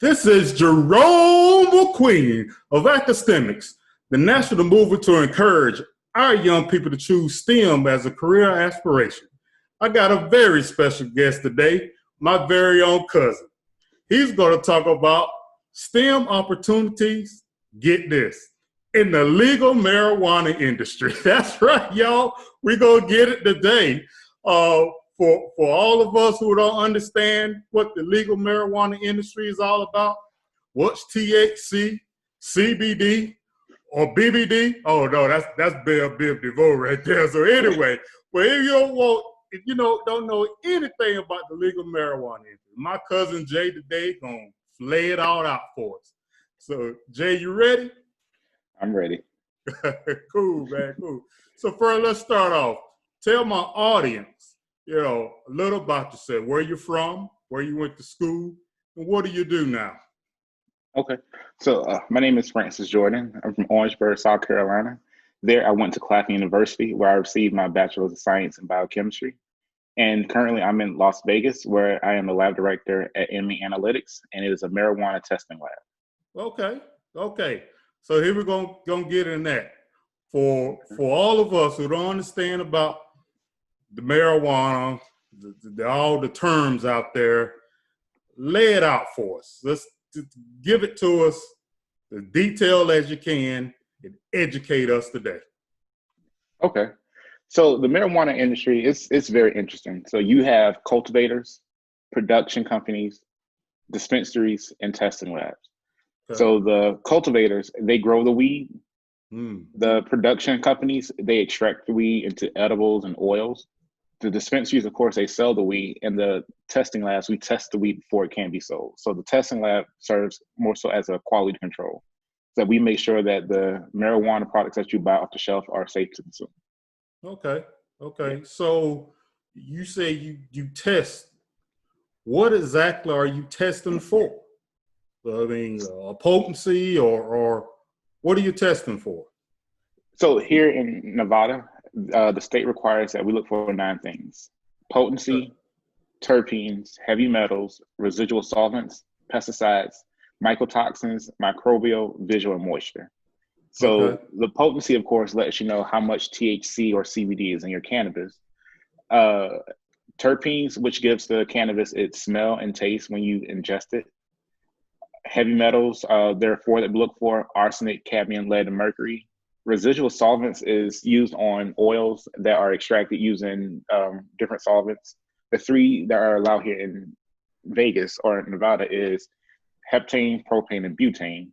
This is Jerome McQueen of Academics, the national movement to encourage our young people to choose STEM as a career aspiration. I got a very special guest today, my very own cousin. He's going to talk about STEM opportunities, get this, in the legal marijuana industry. That's right, y'all. We're going to get it today. For all of us who don't understand what the legal marijuana industry is all about, what's THC, CBD, or BBD? Oh no, that's Bell Biv DeVoe right there. So anyway, well, if you don't know anything about the legal marijuana industry, my cousin Jay today gonna lay it all out for us. So Jay, you ready? I'm ready. Cool, man, cool. So first, let's start off. Tell my audience, a little about yourself, where you're from, where you went to school, and what do you do now? Okay. So my name is Francis Jordan. I'm from Orangeburg, South Carolina. There, I went to Claflin University, where I received my Bachelor's of Science in Biochemistry. And currently, I'm in Las Vegas, where I am the lab director at ME Analytics, and it is a marijuana testing lab. Okay. So here we're gonna get in that. For all of us who don't understand about the marijuana, all the terms out there, lay it out for us. Let's give it to us as detailed as you can and educate us today. Okay. So the marijuana industry is very interesting. So you have cultivators, production companies, dispensaries, and testing labs. Okay. So the cultivators, they grow the weed. The production companies, they extract the weed into edibles and oils. The dispensaries, of course, they sell the weed, and the testing labs, we test the weed before it can be sold. So the testing lab serves more so as a quality control. So we make sure that the marijuana products that you buy off the shelf are safe to consume. Okay. So you say you test. What exactly are you testing for? I mean, a potency or what are you testing for? So here in Nevada, the state requires that we look for 9 things: potency, terpenes, heavy metals, residual solvents, pesticides, mycotoxins, microbial, visual, and moisture. So the potency, of course, lets you know how much THC or CBD is in your cannabis. Terpenes, which gives the cannabis its smell and taste when you ingest it. Heavy metals, there are 4 that we look for: arsenic, cadmium, lead, and mercury. Residual solvents is used on oils that are extracted using different solvents. The 3 that are allowed here in Vegas or Nevada is heptane, propane, and butane.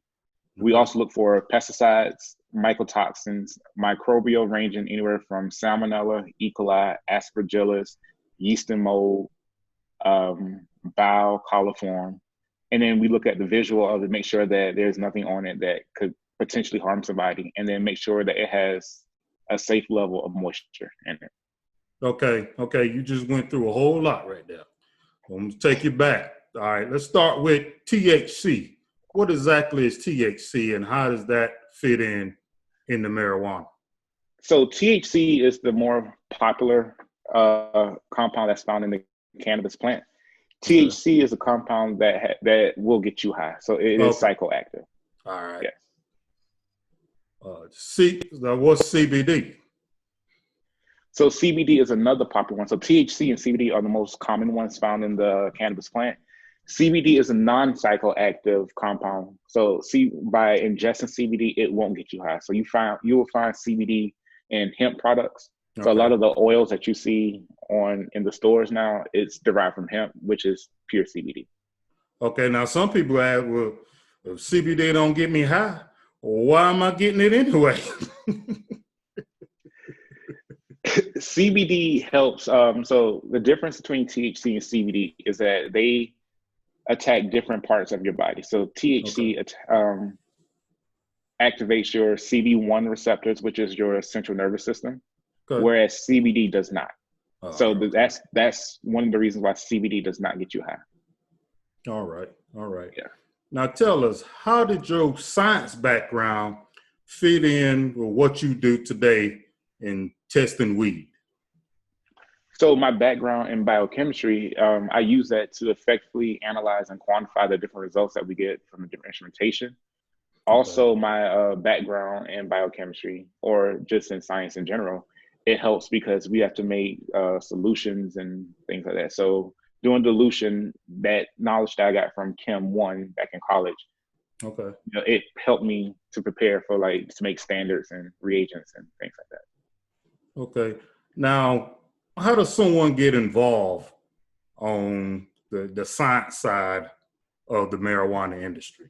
We also look for pesticides, mycotoxins, microbial ranging anywhere from salmonella, E. coli, aspergillus, yeast and mold, bowel, coliform. And then we look at the visual of it, make sure that there's nothing on it that could potentially harm somebody, and then make sure that it has a safe level of moisture in it. Okay. You just went through a whole lot right there. I'm going to take you back. All right, let's start with THC. What exactly is THC and how does that fit in the marijuana? So THC is the more popular compound that's found in the cannabis plant. THC is a compound that will get you high. So it is psychoactive. All right. Yes. What's CBD? So CBD is another popular one. So THC and CBD are the most common ones found in the cannabis plant. CBD is a non-psychoactive compound. So by ingesting CBD, it won't get you high. So you will find CBD in hemp products. So a lot of the oils that you see in the stores now, it's derived from hemp, which is pure CBD. Okay, now some people ask, well, if CBD don't get me high, why am I getting it anyway? CBD helps. So the difference between THC and CBD is that they attack different parts of your body. So THC activates your CB1 receptors, which is your central nervous system, whereas CBD does not. That's one of the reasons why CBD does not get you high. All right. Yeah. Now tell us, how did your science background fit in with what you do today in testing weed? So my background in biochemistry, I use that to effectively analyze and quantify the different results that we get from the different instrumentation. Okay. Also, my background in biochemistry, or just in science in general, it helps because we have to make solutions and things like that. So doing dilution, that knowledge that I got from Chem 1 back in college, Okay. it helped me to prepare for like to make standards and reagents and things like that. Okay. Now, how does someone get involved on the science side of the marijuana industry?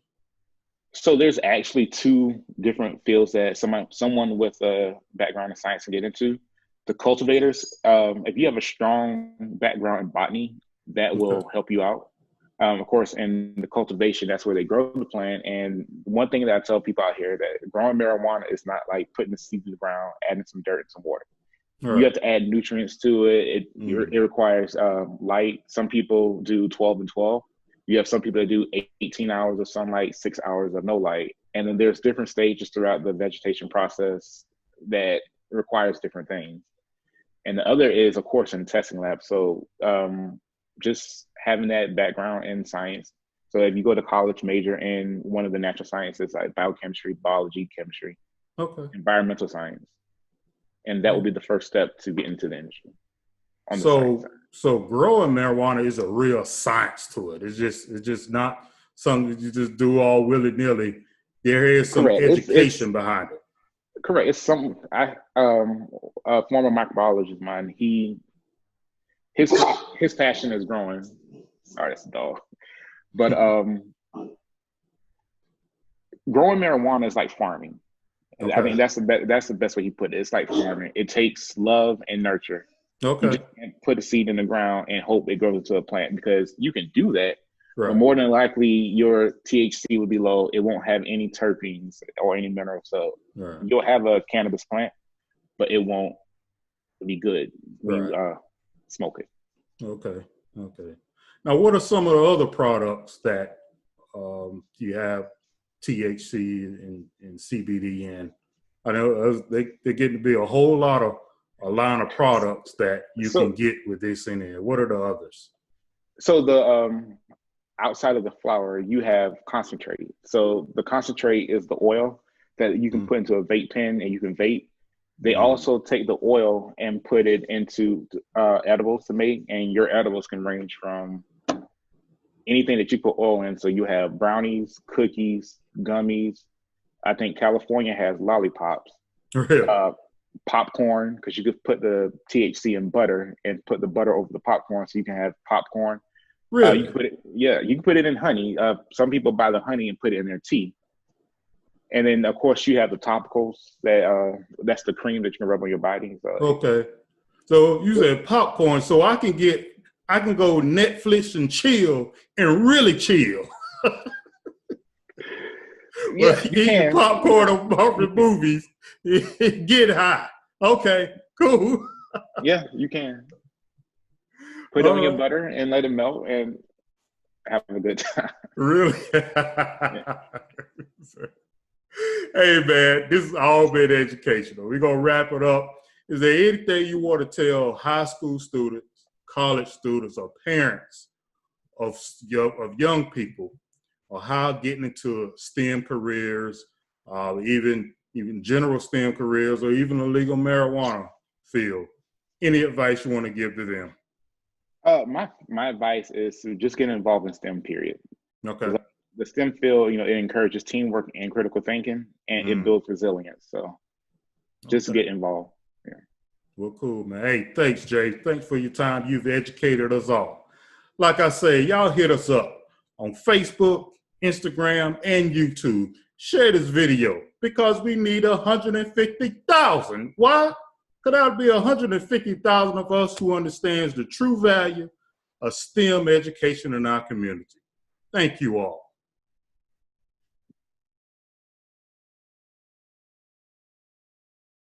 So there's actually two different fields that someone with a background in science can get into. The cultivators, if you have a strong background in botany, that Okay. will help you out. Of course, in the cultivation, that's where they grow the plant. And one thing that I tell people out here that growing marijuana is not like putting the seed in the ground, adding some dirt and some water. All You right. have to add nutrients to it. It requires light. Some people do 12 and 12. You have some people that do 18 hours of sunlight, 6 hours of no light. And then there's different stages throughout the vegetation process that requires different things. And the other is, of course, in the testing lab. So just having that background in science. So if you go to college, major in one of the natural sciences like biochemistry, biology, chemistry, Okay. environmental science. And that will be the first step to get into the industry on the science side. So growing marijuana is a real science to it. It's just not something that you just do all willy nilly. There is some Correct. It's education behind it. correct. It's some a former microbiologist of mine. His passion is growing. Sorry, that's a dog. But growing marijuana is like farming. Okay. I think that's the best way he put it. It's like farming. It takes love and nurture. Okay. You just can't put a seed in the ground and hope it grows into a plant, because you can do that, Right. but more than likely your THC will be low. It won't have any terpenes or any minerals. So Right. you'll have a cannabis plant, but it won't be good when you smoke it. Okay. Okay. Now, what are some of the other products that you have THC and CBD in? I know they're getting to be a line of products that you can get with this in there. What are the others? So the outside of the flower, you have concentrate. So the concentrate is the oil that you can put into a vape pen and you can vape. They also take the oil and put it into edibles to make, and your edibles can range from anything that you put oil in. So you have brownies, cookies, gummies. I think California has lollipops, popcorn, because you could put the THC in butter and put the butter over the popcorn, so you can have popcorn. Really? You can put it in honey. Some people buy the honey and put it in their tea. And then, of course, you have the topicals that's the cream that you can rub on your body. So. Okay. So you said popcorn. So I can go Netflix and chill and really chill. Yeah, you can. Popcorn on the movies. Get high. Okay, cool. Yeah, you can. Put it on your butter and let it melt and have a good time. Really? Yeah. Hey, man, this has all been educational. We're going to wrap it up. Is there anything you want to tell high school students, college students, or parents of young people or how getting into STEM careers, even general STEM careers, or even the legal marijuana field? Any advice you want to give to them? My advice is to just get involved in STEM, period. Okay. The STEM field, it encourages teamwork and critical thinking, and it builds resilience. So just get involved. Yeah. Well, cool, man. Hey, thanks, Jay. Thanks for your time. You've educated us all. Like I say, y'all hit us up on Facebook, Instagram, and YouTube. Share this video because we need 150,000. Why? Because that'll be 150,000 of us who understands the true value of STEM education in our community. Thank you all.